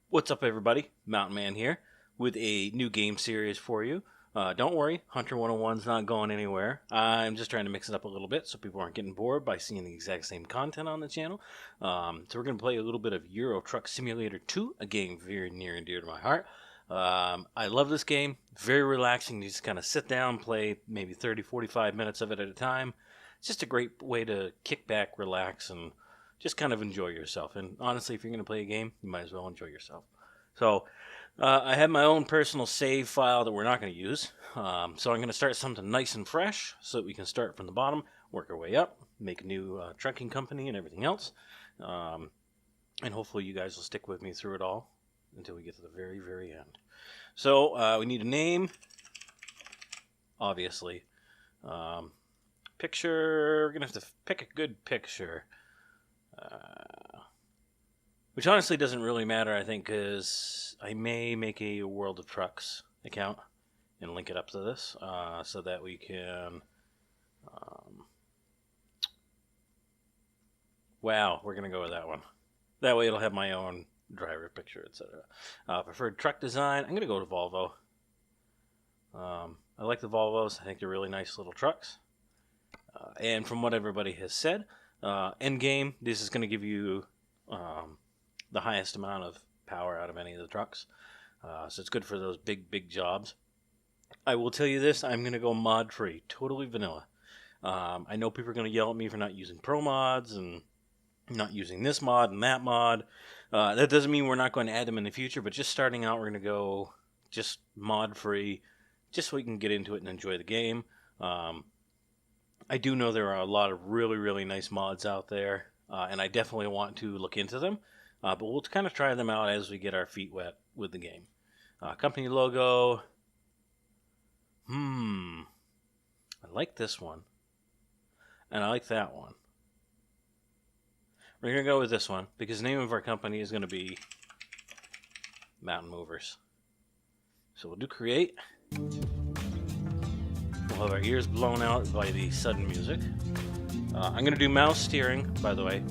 What's up, everybody? Mountain Man here with a new game series for you. Don't worry, Hunter 101's not going anywhere. I'm just trying to mix it up a little bit so people aren't getting bored by seeing the exact same content on the channel. So we're going to play a little bit of Euro Truck Simulator 2, a game very near and dear to my heart. I love this game. Very relaxing. You just kind of sit down, play maybe 30, 45 minutes of it at a time. It's just a great way to kick back, relax, and just kind of enjoy yourself. And honestly, if you're going to play a game, you might as well enjoy yourself. So I have my own personal save file that we're not going to use. So I'm going to start something nice and fresh so that we can start from the bottom, work our way up, make a new trucking company and everything else. And hopefully you guys will stick with me through it all until we get to the very, very end. So we need a name, obviously. Picture, we're going to have to pick a good picture. Which honestly doesn't really matter, I think, because I may make a World of Trucks account and link it up to this so that we can... wow, we're going to go with that one. That way it'll have my own driver picture, etc. Preferred truck design, I'm going to go to Volvo. I like the Volvos. I think they're really nice little trucks. And from what everybody has said, end game, this is going to give you the highest amount of power out of any of the trucks. So it's good for those big jobs. I will tell you this, I'm going to go mod free, totally vanilla. I know people are going to yell at me for not using pro mods and not using this mod and that mod. That doesn't mean we're not going to add them in the future, but just starting out, we're going to go just mod free, just so we can get into it and enjoy the game. I do know there are a lot of really nice mods out there, and I definitely want to look into them. But we'll kind of try them out as we get our feet wet with the game. Company logo. I like this one. And I like that one. We're going to go with this one because the name of our company is going to be Mountain Movers. So we'll do create. We'll have our ears blown out by the sudden music. I'm going to do mouse steering, by the way.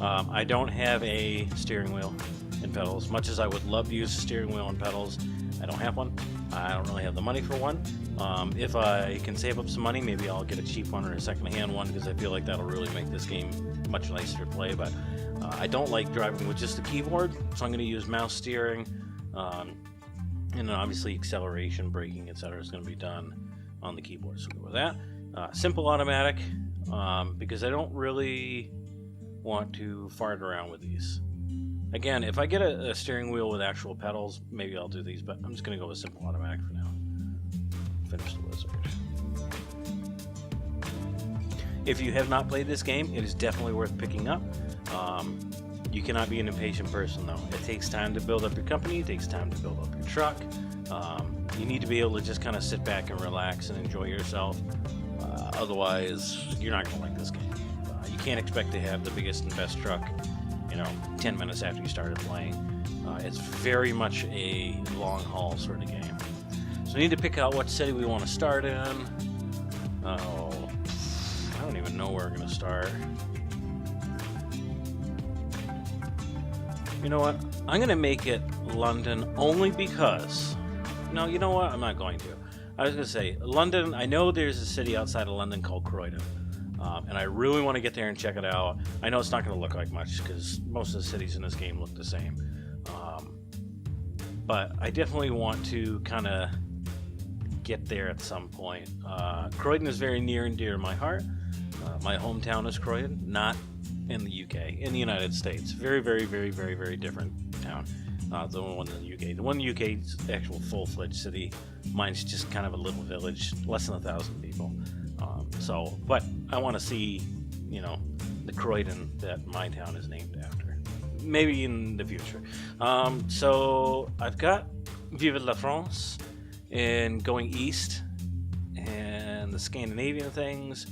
I don't have a steering wheel and pedals. Much as I would love to use a steering wheel and pedals, I don't have one. I don't really have the money for one. If I can save up some money, maybe I'll get a cheap one or a second-hand one because I feel like that'll really make this game much nicer to play. But I don't like driving with just the keyboard, so I'm going to use mouse steering. And then obviously acceleration, braking, etc. is going to be done on the keyboard. So we'll go with that. Simple automatic because I don't really want to fart around with these. Again, if I get a steering wheel with actual pedals, maybe I'll do these, but I'm just going to go with simple automatic for now. Finish the wizard. If you have not played this game, it is definitely worth picking up. You cannot be an impatient person, though. It takes time to build up your company. It takes time to build up your truck. You need to be able to just kind of sit back and relax and enjoy yourself. Otherwise, you're not going to like this game. You can't expect to have the biggest and best truck, 10 minutes after you started playing. It's very much a long haul sort of game. So we need to pick out what city we want to start in. Oh, I don't even know where we're going to start. You know what? I'm going to make it London only because... No, you know what? I'm not going to. I was going to say, London, I know there's a city outside of London called Croydon. And I really want to get there and check it out. I know it's not going to look like much because most of the cities in this game look the same. But I definitely want to kind of get there at some point. Croydon is very near and dear to my heart. My hometown is Croydon, not in the UK, in the United States. Very different town. The one in the UK. The one in the UK is the actual full-fledged city. Mine's just kind of a little village, less than 1,000 people. But I want to see, the Croydon that my town is named after. Maybe in the future. So I've got Vive la France and going east and the Scandinavian things.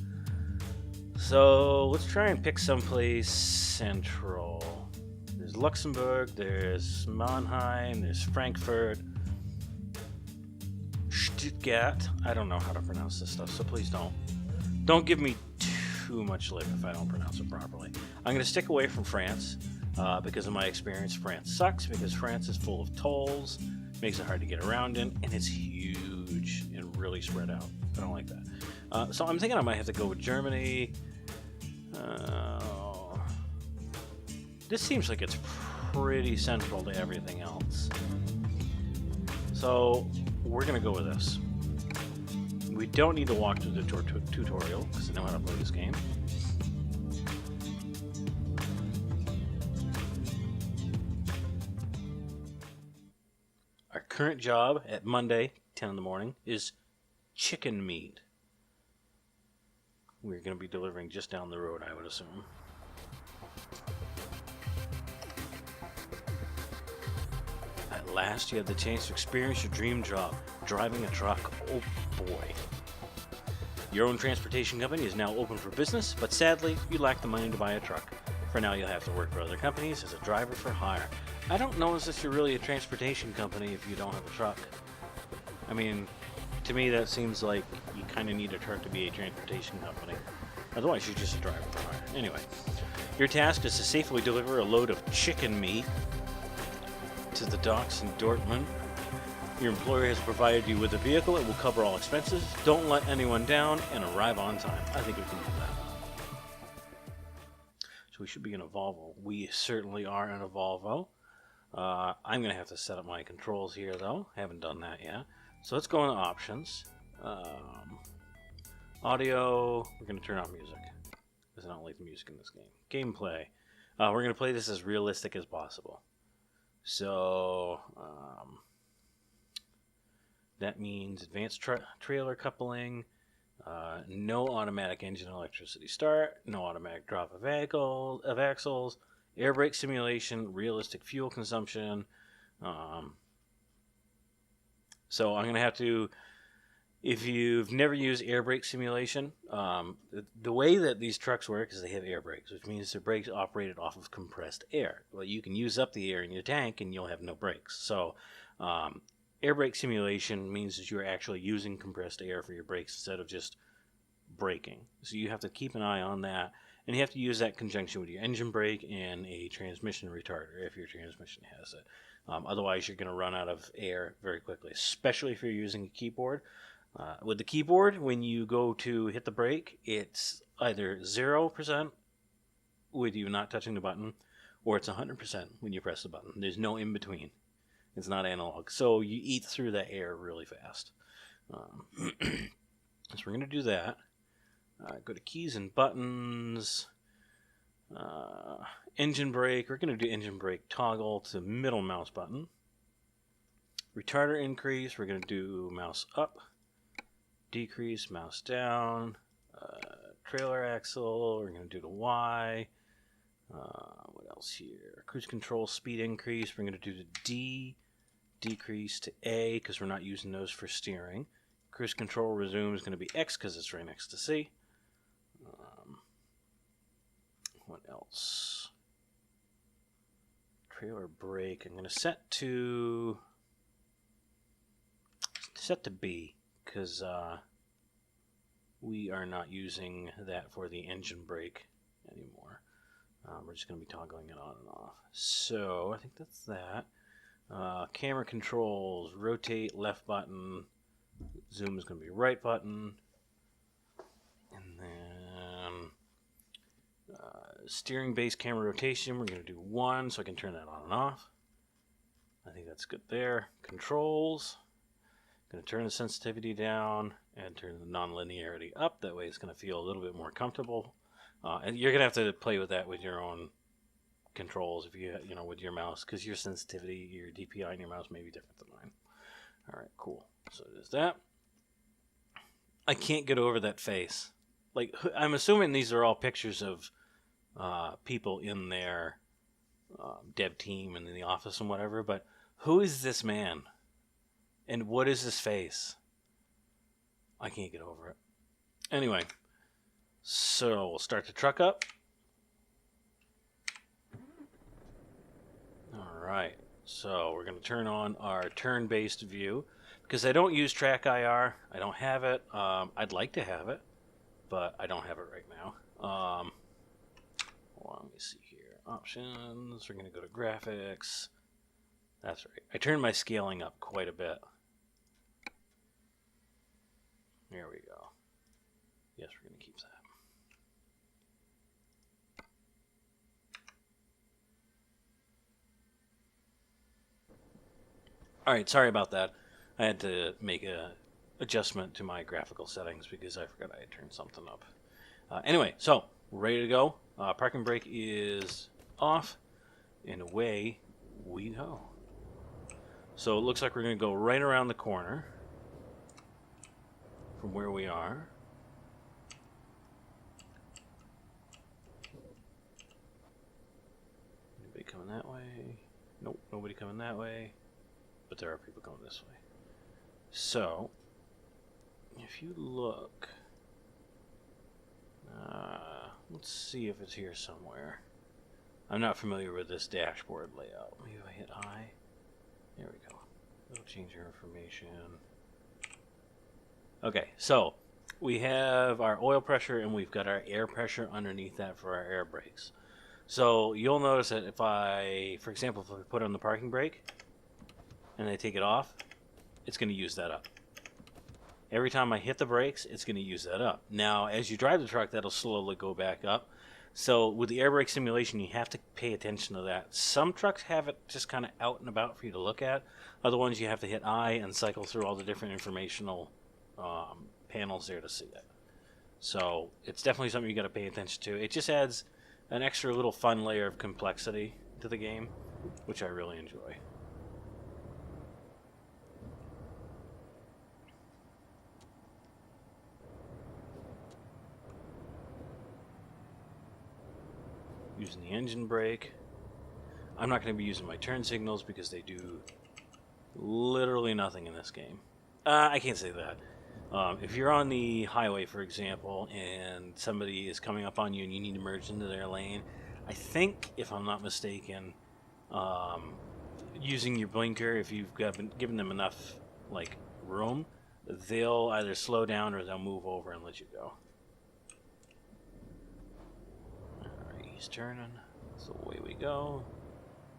So let's try and pick someplace central. There's Luxembourg, there's Mannheim, there's Frankfurt, Stuttgart. I don't know how to pronounce this stuff, so please don't give me too much lip if I don't pronounce it properly. I'm going to stick away from France. Because of my experience, France sucks because France is full of tolls, makes it hard to get around in, and it's huge and really spread out. I don't like that. So I'm thinking I might have to go with Germany. This seems like it's pretty central to everything else. So we're going to go with this. We don't need to walk through the tutorial because I know how to play this game. Our current job at Monday, 10 in the morning, is chicken meat. We're going to be delivering just down the road, I would assume. At last, you have the chance to experience your dream job, driving a truck. Oh boy. Your own transportation company is now open for business, but sadly, you lack the money to buy a truck. For now, you'll have to work for other companies as a driver for hire. I don't know as if you're really a transportation company if you don't have a truck. I mean, to me that seems like you kind of need a truck to be a transportation company. Otherwise, you're just a driver for hire. Anyway, your task is to safely deliver a load of chicken meat to the docks in Dortmund. Your employer has provided you with a vehicle. It will cover all expenses. Don't let anyone down and arrive on time. I think we can do that. So we should be in a Volvo. We certainly are in a Volvo. I'm going to have to set up my controls here, though. Haven't done that yet. So let's go into options. Audio. We're going to turn on music because I don't like the music in this game. Gameplay. We're going to play this as realistic as possible. So that means advanced trailer coupling, no automatic engine electricity start, no automatic drop of axles, air brake simulation, realistic fuel consumption. So I'm going to have to, if you've never used air brake simulation, the way that these trucks work is they have air brakes, which means the brakes operated off of compressed air. Well, you can use up the air in your tank and you'll have no brakes. So air brake simulation means that you're actually using compressed air for your brakes instead of just braking. So you have to keep an eye on that, and you have to use that in conjunction with your engine brake and a transmission retarder if your transmission has it. Otherwise, you're going to run out of air very quickly, especially if you're using a keyboard. With the keyboard, when you go to hit the brake, it's either 0% with you not touching the button, or it's 100% when you press the button. There's no in between. It's not analog. So you eat through that air really fast. So we're going to do that. Go to keys and buttons. Engine brake. We're going to do engine brake toggle to middle mouse button. Retarder increase. We're going to do mouse up. Decrease, mouse down. Trailer axle. We're going to do the Y. What else here? Cruise control speed increase. We're going to do the D. Decrease to A because we're not using those for steering. Cruise control resume is going to be X because it's right next to C. What else? Trailer brake. I'm going to set to B because we are not using that for the engine brake anymore. We're just going to be toggling it on and off. So I think that's that. Camera controls, rotate, left button. Zoom is going to be right button. And then steering base camera rotation, we're going to do 1 so I can turn that on and off. I think that's good there. Controls. Going to turn the sensitivity down and turn the nonlinearity up. That way it's going to feel a little bit more comfortable. And you're going to have to play with that with your own controls if you with your mouse, because your sensitivity, your DPI on your mouse may be different than mine. All right, cool. So there's that. I can't get over that face. Like, I'm assuming these are all pictures of people in their dev team and in the office and whatever, but who is this man? And what is his face? I can't get over it. Anyway, so we'll start the truck up. Alright, so we're going to turn on our turn-based view. Because I don't use track IR. I don't have it. I'd like to have it, but I don't have it right now. Hold on, let me see here. options. We're going to go to graphics. That's right. I turned my scaling up quite a bit. There we go. Yes, we're going to keep that. Alright, sorry about that. I had to make a adjustment to my graphical settings because I forgot I had turned something up. Anyway, so we're ready to go. Parking brake is off, and away we go. So it looks like we're going to go right around the corner from where we are. Anybody coming that way? Nope, nobody coming that way. But there are people going this way. So, if you look, let's see if it's here somewhere. I'm not familiar with this dashboard layout. Maybe if I hit I. There we go. It'll change your information. Okay, so we have our oil pressure and we've got our air pressure underneath that for our air brakes. So you'll notice that if I, for example, if I put on the parking brake and I take it off, it's going to use that up. Every time I hit the brakes, it's going to use that up. Now, as you drive the truck, that'll slowly go back up. So with the air brake simulation, you have to pay attention to that. Some trucks have it just kind of out and about for you to look at. Other ones, you have to hit I and cycle through all the different informational panels there to see it. So it's definitely something you got to pay attention to. It just adds an extra little fun layer of complexity to the game, which I really enjoy. Using the engine brake. I'm not going to be using my turn signals because they do literally nothing in this game. I can't say that. If you're on the highway, for example, and somebody is coming up on you and you need to merge into their lane, I think, if I'm not mistaken, using your blinker, if you've given them enough room, they'll either slow down or they'll move over and let you go. He's turning, so away we go,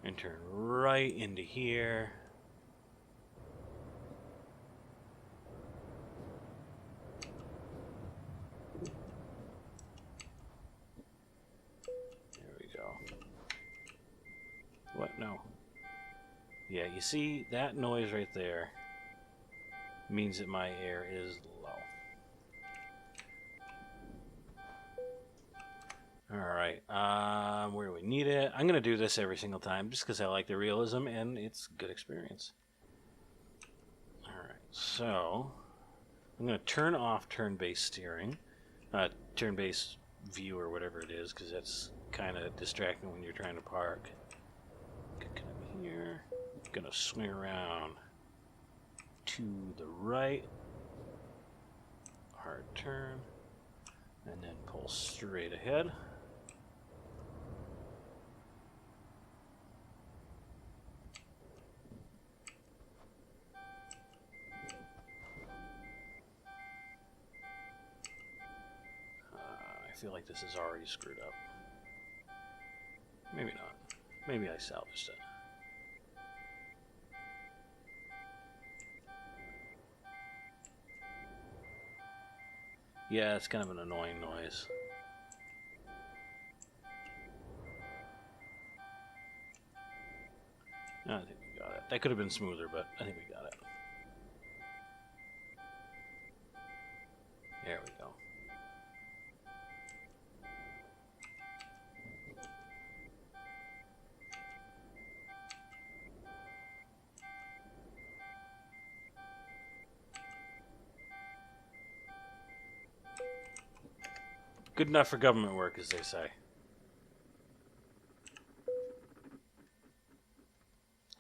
and turn right into here. There we go. What? No. Yeah, you see that noise right there means that my air is low. Alright, where do we need it? I'm going to do this every single time just because I like the realism and it's good experience. Alright, so I'm going to turn off turn-based steering, turn-based view or whatever it is, because that's kind of distracting when you're trying to park. Come here, going to swing around to the right, hard turn, and then pull straight ahead. I feel like this is already screwed up. Maybe not. Maybe I salvaged it. Yeah, it's kind of an annoying noise. I think we got it. That could have been smoother, but I think we got it. There we go. Good enough for government work, as they say.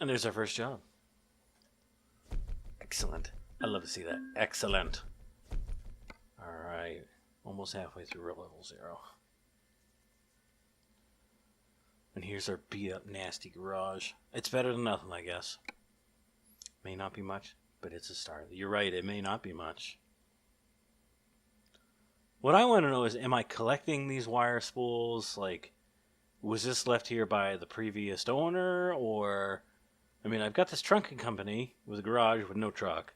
And there's our first job. Excellent. I love to see that. Excellent. Alright. Almost halfway through level 0. And here's our beat up nasty garage. It's better than nothing, I guess. May not be much, but it's a start. You're right, it may not be much. What I want to know is, am I collecting these wire spools? Was this left here by the previous owner, or... I mean, I've got this trunking company with a garage with no truck,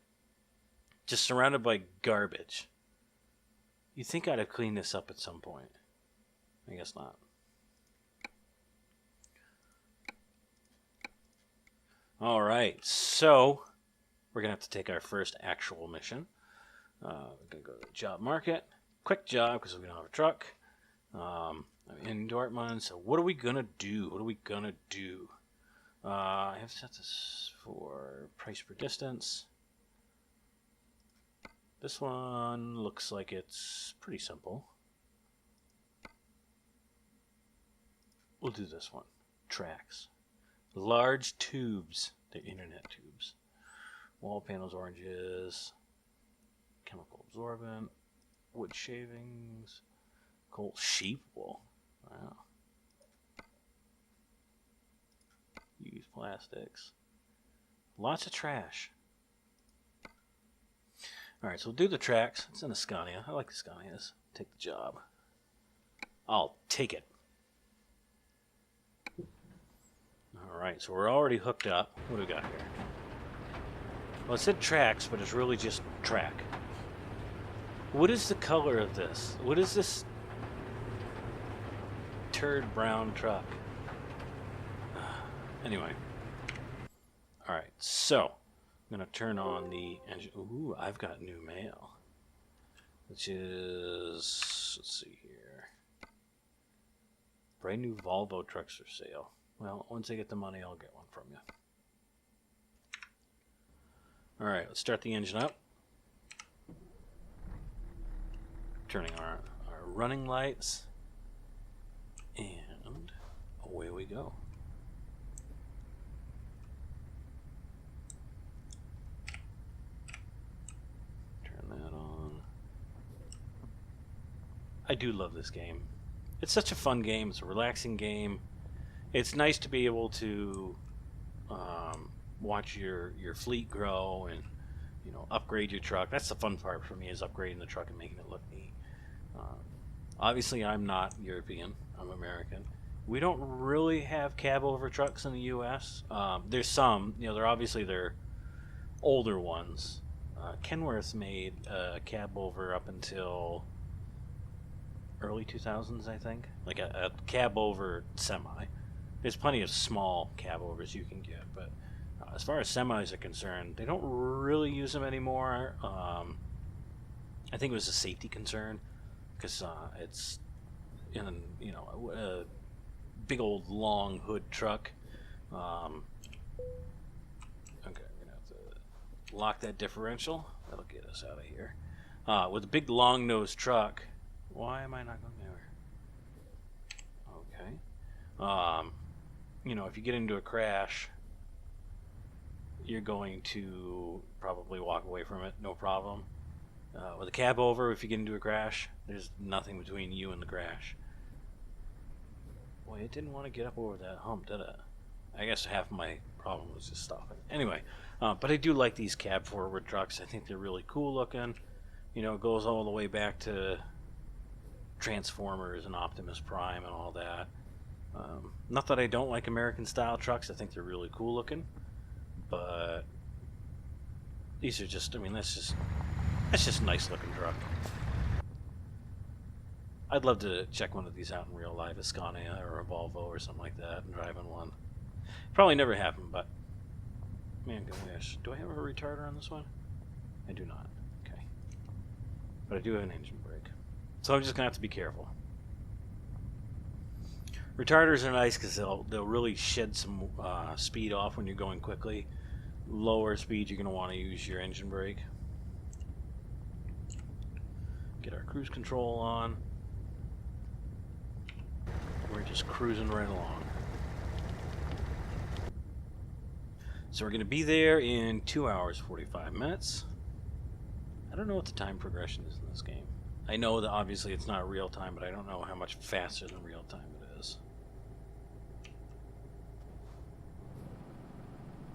just surrounded by garbage. You'd think I'd have cleaned this up at some point. I guess not. Alright, so we're going to have to take our first actual mission. We're going to go to the job market. Quick job because we don't have a truck. I'm in Dortmund, so what are we going to do? I have set this for price per distance. This one looks like it's pretty simple. We'll do this one. Tracks. Large tubes. The internet tubes. Wall panels, oranges. Chemical absorbent. Wood shavings. Coal sheep wool. Wow. Used plastics. Lots of trash. Alright, so we'll do the tracks. It's in a Scania. I like the Scanias. Take the job. I'll take it. Alright, so we're already hooked up. What do we got here? Well, it said tracks, but it's really just track. What is the color of this? What is this turd brown truck? Anyway. Alright, so I'm going to turn on the engine. Ooh, I've got new mail. Which is, let's see here. Brand new Volvo trucks for sale. Well, once I get the money, I'll get one from you. Alright, let's start the engine up. Turning our running lights. And away we go. That on. I do love this game. It's such a fun game. It's a relaxing game. It's nice to be able to watch your fleet grow and upgrade your truck. That's the fun part for me, is upgrading the truck and making it look neat. Obviously, I'm not European. I'm American. We don't really have cab over trucks in the U.S. There's some. They're older ones. Kenworth made a cab over up until early 2000s, I think. Like a cab over semi. There's plenty of small cab overs you can get, but as far as semis are concerned, they don't really use them anymore. I think it was a safety concern because it's in a big old long hood truck. Okay. Lock that differential. That'll get us out of here. With a big long nose truck. Why am I not going there? Okay. If you get into a crash, you're going to probably walk away from it, no problem. With a cab over, if you get into a crash, there's nothing between you and the crash. Boy, it didn't want to get up over that hump, did it? I guess half of my problem was just stopping. Anyway, but I do like these cab forward trucks. I think they're really cool looking. It goes all the way back to Transformers and Optimus Prime and all that. Not that I don't like American style trucks. I think they're really cool looking. But these are just, that's just a nice looking truck. I'd love to check one of these out in real life, a Scania or a Volvo or something like that, and drive in one. Probably never happened, but man, gosh, do I have a retarder on this one? I do not. Okay, but I do have an engine brake, so I'm just gonna have to be careful. Retarders are nice because they'll really shed some speed off when you're going quickly. Lower speed, you're gonna want to use your engine brake. Get our cruise control on. We're just cruising right along. So we're going to be there in 2 hours, 45 minutes. I don't know what the time progression is in this game. I know that obviously it's not real time, but I don't know how much faster than real time it is.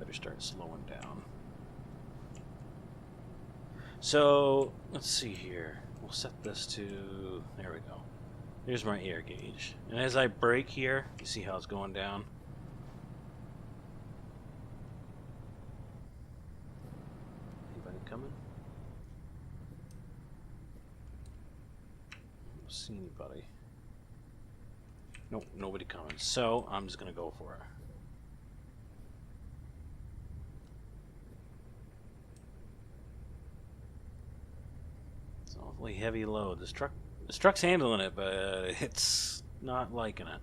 Better start slowing down. So, let's see here. We'll set this to, there we go. Here's my air gauge. And as I brake here, you see how it's going down? Anybody coming? I don't see anybody. Nope, nobody coming. So I'm just gonna go for it. It's an awfully heavy load. This truck's handling it, but it's not liking it.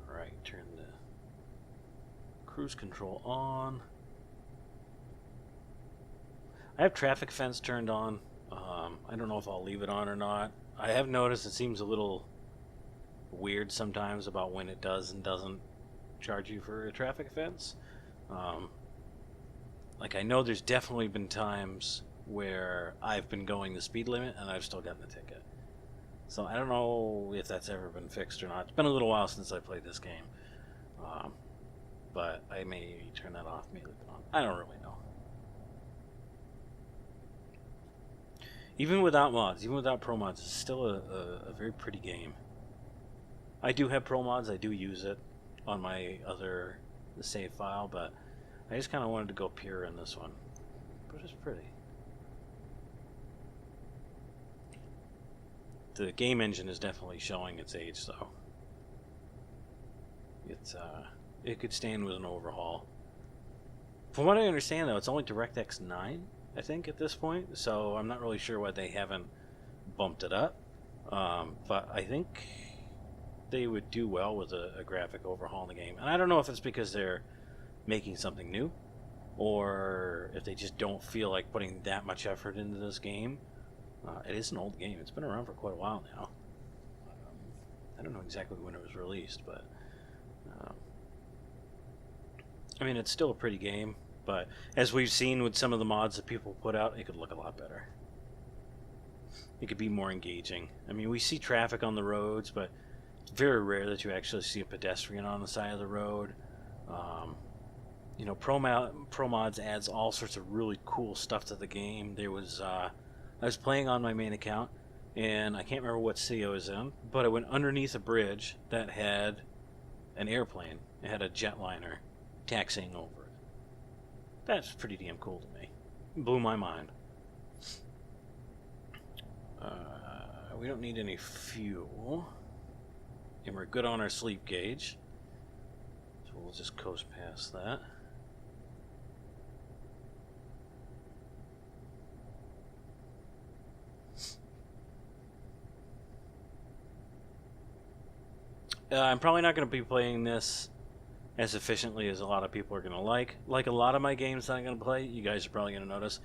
Alright, turn the cruise control on. I have traffic fence turned on. I don't know if I'll leave it on or not. I have noticed it seems a little weird sometimes about when it does and doesn't charge you for a traffic offense. Like, I know there's definitely been times where I've been going the speed limit and I've still gotten a ticket. So I don't know if that's ever been fixed or not. It's been a little while since I played this game. But I may turn that off, may leave it on. I don't really know. Even without mods, even without pro mods, it's still a very pretty game. I do have pro mods, I do use it on my other save file, but I just kind of wanted to go pure in this one. But it's pretty. The game engine is definitely showing its age, though. It could stand with an overhaul. From what I understand, though, it's only DirectX 9, I think, at this point. So I'm not really sure why they haven't bumped it up. But I think they would do well with a graphic overhaul in the game. And I don't know if it's because they're making something new, or if they just don't feel like putting that much effort into this game. It is an old game. It's been around for quite a while now. I don't know exactly when it was released, but I mean, it's still a pretty game. But as we've seen with some of the mods that people put out, it could look a lot better. It could be more engaging. I mean, we see traffic on the roads, but it's very rare that you actually see a pedestrian on the side of the road. You know, Pro Mods adds all sorts of really cool stuff to the game. There was, I was playing on my main account, and I can't remember what city I was in, but I went underneath a bridge that had an airplane. It had a jetliner taxiing over it. That's pretty damn cool to me. It blew my mind. We don't need any fuel, and we're good on our sleep gauge, so we'll just coast past that. I'm probably not going to be playing this as efficiently as a lot of people are going to like. Like a lot of my games that I'm going to play, you guys are probably going to notice,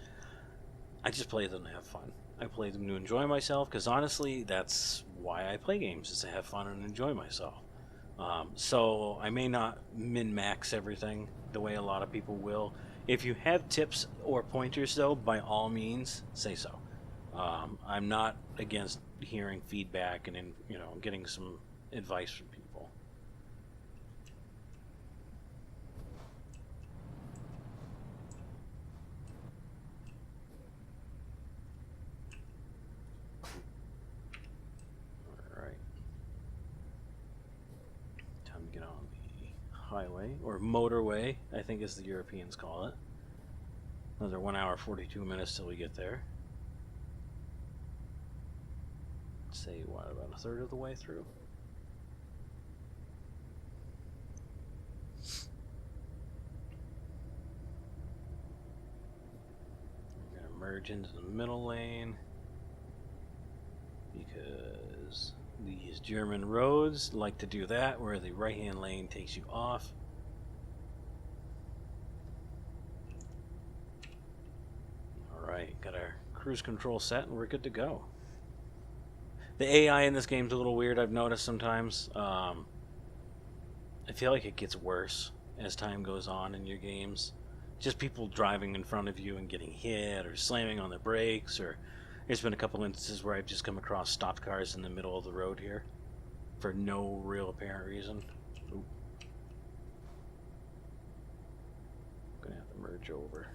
I just play them to have fun. I play them to enjoy myself, because honestly, that's why I play games, is to have fun and enjoy myself. So I may not min-max everything the way a lot of people will. If you have tips or pointers, though, by all means, say so. I'm not against hearing feedback and getting some advice from people. Alright. Time to get on the highway, or motorway, I think as the Europeans call it. Another 1 hour 42 minutes till we get there. Let's say, what, about a third of the way through? Merge into the middle lane, because these German roads like to do that, where the right hand lane takes you off. Alright, got our cruise control set and we're good to go. The AI in this game's a little weird, I've noticed sometimes. I feel like it gets worse as time goes on in your games. Just people driving in front of you and getting hit, or slamming on the brakes, or there's been a couple instances where I've just come across stopped cars in the middle of the road here for no real apparent reason. Ooh. Gonna have to merge over.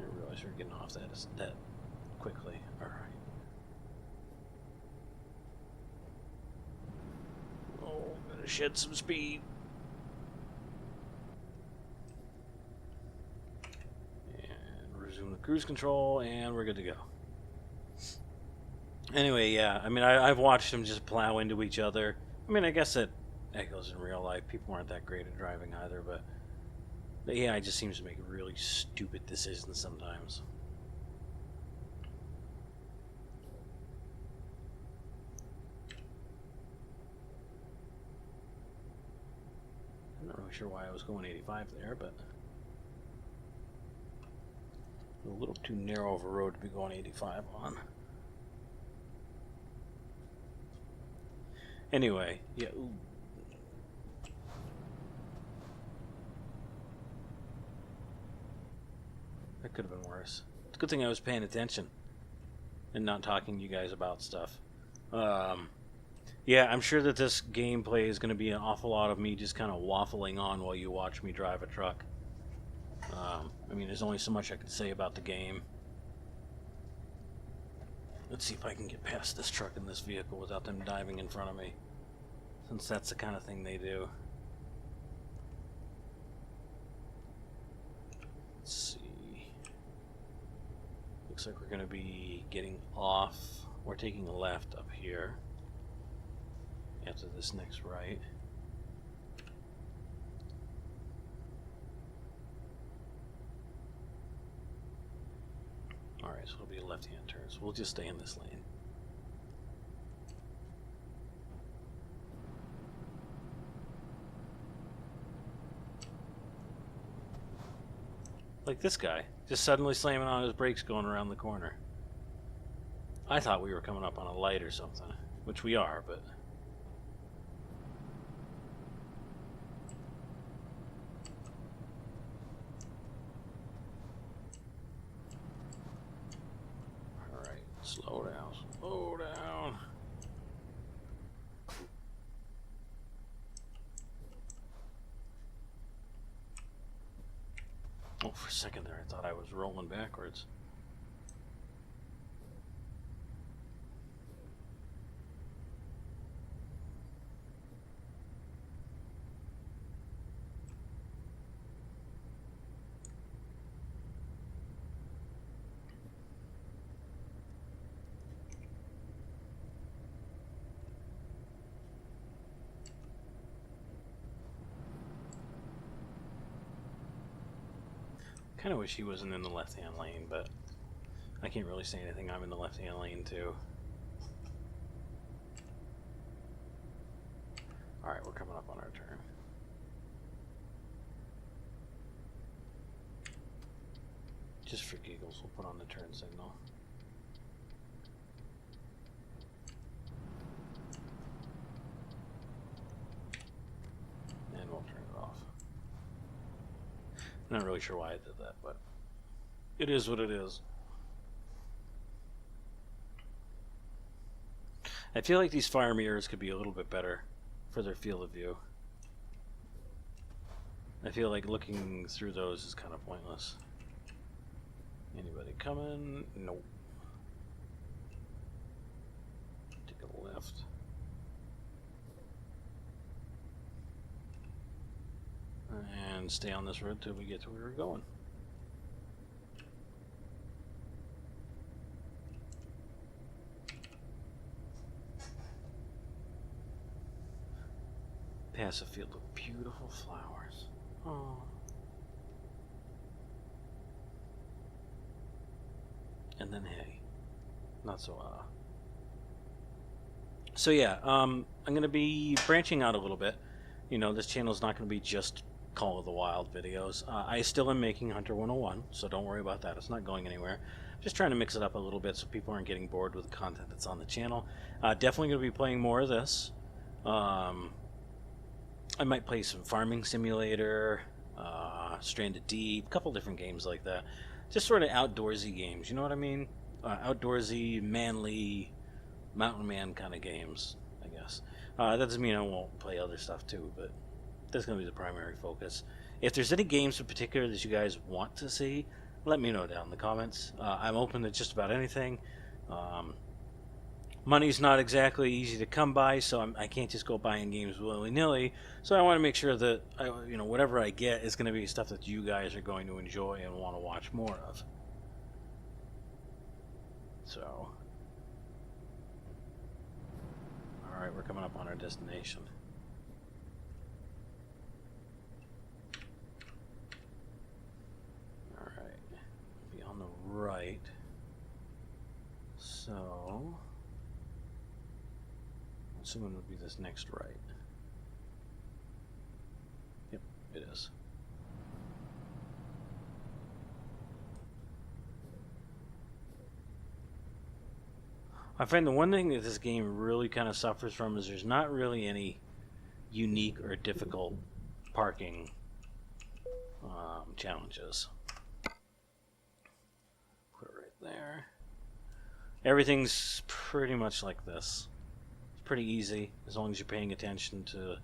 I really realize we were getting off that quickly. All right. Oh, gotta shed some speed. And resume the cruise control, and we're good to go. Anyway, yeah, I mean, I've watched them just plow into each other. I mean, I guess that goes in real life. People aren't that great at driving either, but the AI just seems to make really stupid decisions sometimes. I'm not really sure why I was going 85 there, but a little too narrow of a road to be going 85 on. Anyway, yeah. Ooh. That could have been worse. It's a good thing I was paying attention and not talking to you guys about stuff. Yeah, I'm sure that this gameplay is going to be an awful lot of me just kind of waffling on while you watch me drive a truck. I mean, there's only so much I can say about the game. Let's see if I can get past this truck and this vehicle without them diving in front of me, since that's the kind of thing they do. Let's see. Looks like we're going to be getting off. We're taking a left up here after this next right. Alright, so it'll be a left-hand turn, so we'll just stay in this lane. Like this guy, just suddenly slamming on his brakes going around the corner. I thought we were coming up on a light or something, which we are, but... Alright, slow down, slow down. Oh, for a second there, I thought I was rolling backwards. I kind of wish he wasn't in the left-hand lane, but I can't really say anything. I'm in the left-hand lane too. Alright, we're coming up on our turn. Just for giggles, we'll put on the turn signal. And we'll turn it off. I'm not really sure why I did that, but it is what it is. I feel like these fire mirrors could be a little bit better for their field of view. I feel like looking through those is kind of pointless. Anybody coming? Nope. Take a left. And stay on this road till we get to where we're going. Pass a field of beautiful flowers. Oh. And then hay. Not so So yeah, I'm going to be branching out a little bit. You know, this channel is not going to be just Call of the Wild videos. I still am making Hunter 101, so don't worry about that. It's not going anywhere. Just trying to mix it up a little bit so people aren't getting bored with the content that's on the channel. Definitely going to be playing more of this. I might play some Farming Simulator, Stranded Deep, a couple different games like that. Just sort of outdoorsy games, you know what I mean? Outdoorsy, manly, mountain man kind of games, I guess. That doesn't mean I won't play other stuff too, but that's going to be the primary focus. If there's any games in particular that you guys want to see, let me know down in the comments. I'm open to just about anything. Um, Money's not exactly easy to come by, so I can't just go buying games willy-nilly. So I want to make sure that whatever I get is going to be stuff that you guys are going to enjoy and want to watch more of. So, all right, we're coming up on our destination. All right, be on the right. So, I'm assuming it would be this next right. Yep, it is. I find the one thing that this game really kind of suffers from is there's not really any unique or difficult parking challenges. Put it right there. Everything's pretty much like this. It's pretty easy as long as you're paying attention to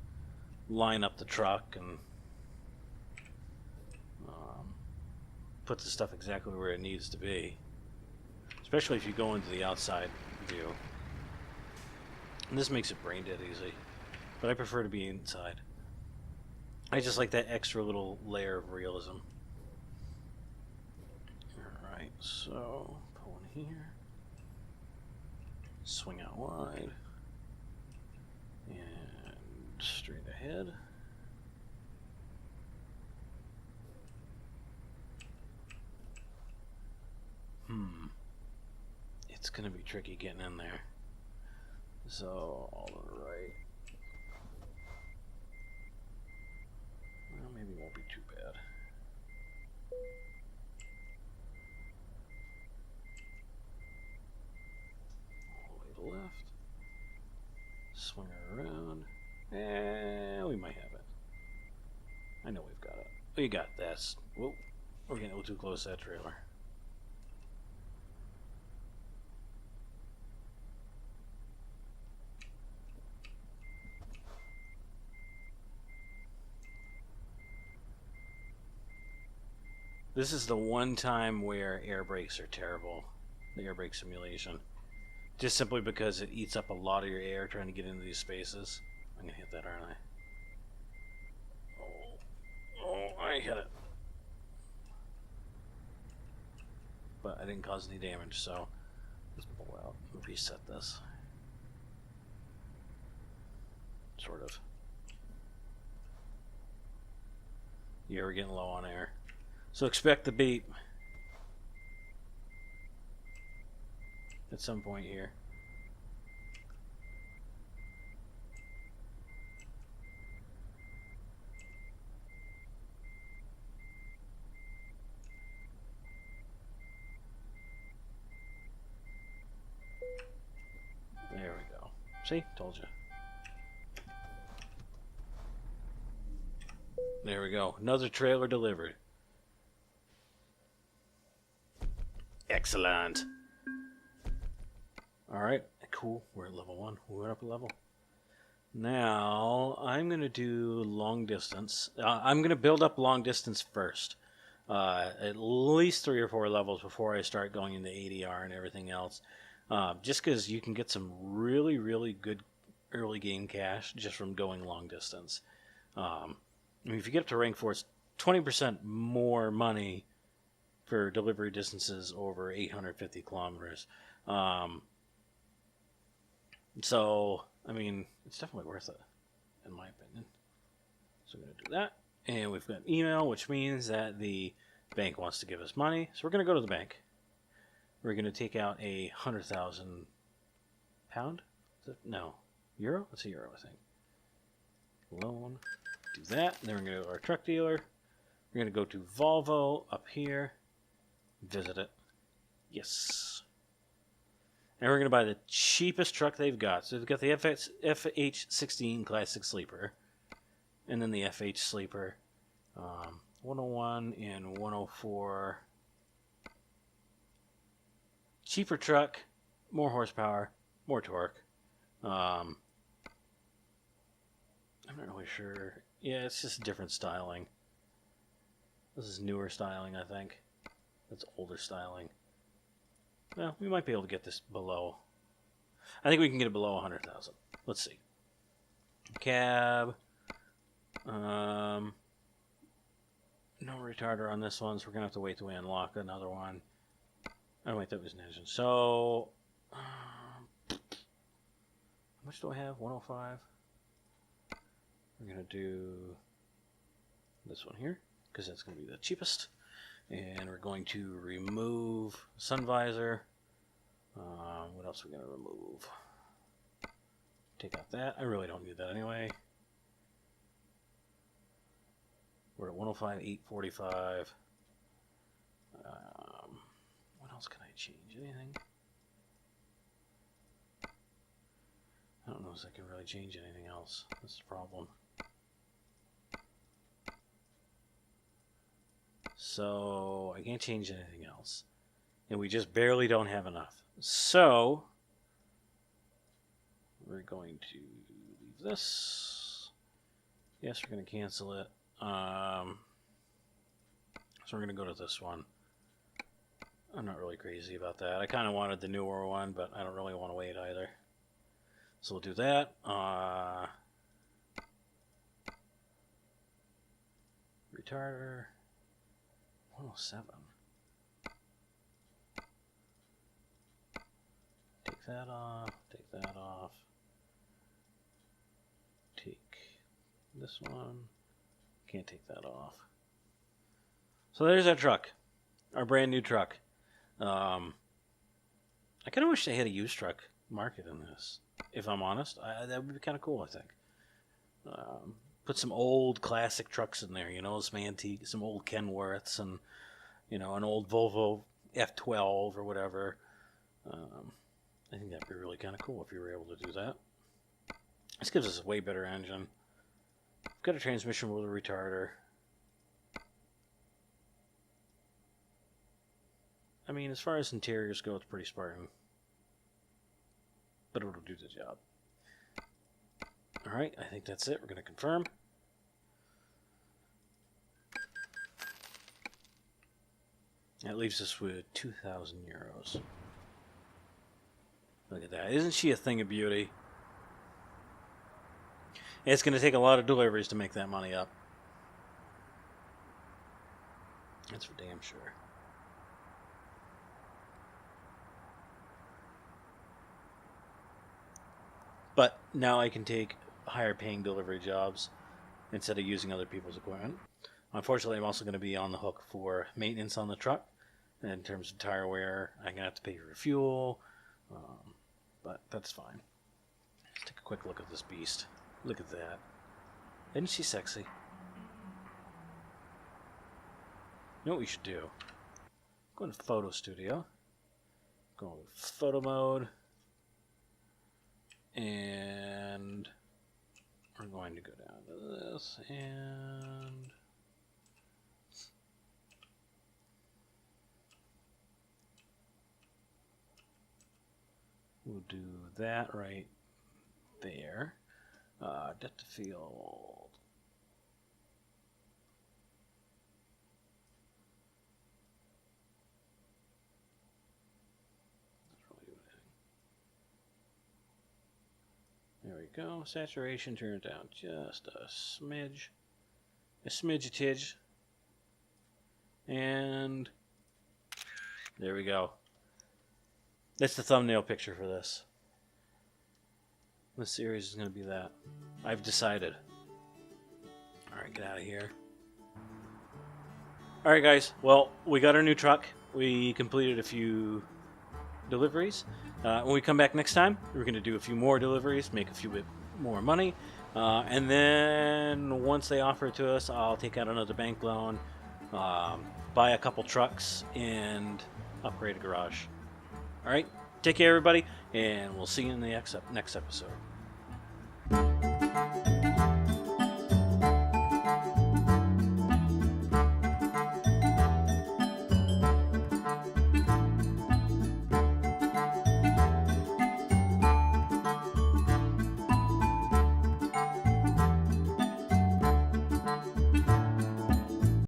line up the truck and put the stuff exactly where it needs to be. Especially if you go into the outside view. And this makes it brain dead easy. But I prefer to be inside. I just like that extra little layer of realism. Alright, so pull in here. Swing out wide. And straight ahead. It's going to be tricky getting in there. So, all to the right. Well, maybe it won't be too bad. All the way to the left. Swing it around. And we might have it. I know we've got it. We got this. Whoa. We're getting a little too close to that trailer. This is the one time where air brakes are terrible. The air brake simulation. Just simply because it eats up a lot of your air trying to get into these spaces. I'm going to hit that, aren't I? Oh, I hit it. But I didn't cause any damage, so let's pull out and reset this. Sort of. Yeah, we're getting low on air. So expect the beep at some point here. There we go. See? Told you. There we go. Another trailer delivered. Excellent. Alright, cool. We're at level 1. We went up a level. Now, I'm going to do long distance. I'm going to build up long distance first. At least 3 or 4 levels before I start going into ADR and everything else. Just because you can get some really, really good early game cash just from going long distance. I mean, if you get up to rank 4, it's 20% more money for delivery distances over 850 kilometers. So, I mean, it's definitely worth it, in my opinion. So we're going to do that. And we've got email, which means that the bank wants to give us money. So we're going to go to the bank. We're going to take out £100,000 pound? No. Euro? It's a euro, I think. Loan. Do that. Then we're going to go to our truck dealer. We're going to go to Volvo up here. Visit it. Yes. And we're going to buy the cheapest truck they've got. So they've got the FH16 Classic Sleeper. And then the FH Sleeper. 101 and 104. Cheaper truck. More horsepower. More torque. I'm not really sure. Yeah, it's just different styling. This is newer styling, I think. That's older styling. Well, we might be able to get this below. I think we can get it below 100,000. Let's see. Cab. No retarder on this one, so we're gonna have to wait till we unlock another one. Oh wait, that was an engine. So, how much do I have? 105. We're gonna do this one here because that's gonna be the cheapest, and we're going to remove sun visor. What else are we gonna remove? Take out that. I really don't need that anyway. We're at 105, 845. What else can I change? Anything? I don't know if I can really change anything else. That's the problem. So I can't change anything else. And we just barely don't have enough. So we're going to leave this. Yes, we're going to cancel it. So we're going to go to this one. I'm not really crazy about that. I kind of wanted the newer one, but I don't really want to wait either. So we'll do that. Retarder. 107. Take that off. Take that off. Take this one. Can't take that off. So there's our truck. Our brand new truck. I kind of wish they had a used truck market in this. If I'm honest, that would be kind of cool, I think. Put some old classic trucks in there, you know, some antique, some old Kenworths, and, you know, an old Volvo F12 or whatever. I think that'd be really kind of cool if you were able to do that. This gives us a way better engine. Got a transmission with a retarder. I mean, as far as interiors go, it's pretty Spartan. But it'll do the job. Alright, I think that's it. We're going to confirm. That leaves us with 2,000 euros. Look at that. Isn't she a thing of beauty? It's going to take a lot of deliveries to make that money up. That's for damn sure. But now I can take higher paying delivery jobs instead of using other people's equipment. Unfortunately, I'm also going to be on the hook for maintenance on the truck. And in terms of tire wear, I'm going to have to pay for fuel. But that's fine. Let's take a quick look at this beast. Look at that. Isn't she sexy? You know what we should do? Go into Photo Studio. Go into Photo Mode. And we're going to go down to this and we'll do that right there. Depth of field. There we go. Saturation, turn it down just a smidge. A smidge-a-tidge. And there we go. That's the thumbnail picture for this. This series is going to be that. I've decided. Alright, get out of here. Alright guys, well, we got our new truck. We completed a few deliveries. When we come back next time, we're going to do a few more deliveries, make a few bit more money, and then once they offer it to us, I'll take out another bank loan, buy a couple trucks, and upgrade a garage. Alright, take care everybody, and we'll see you in the next episode.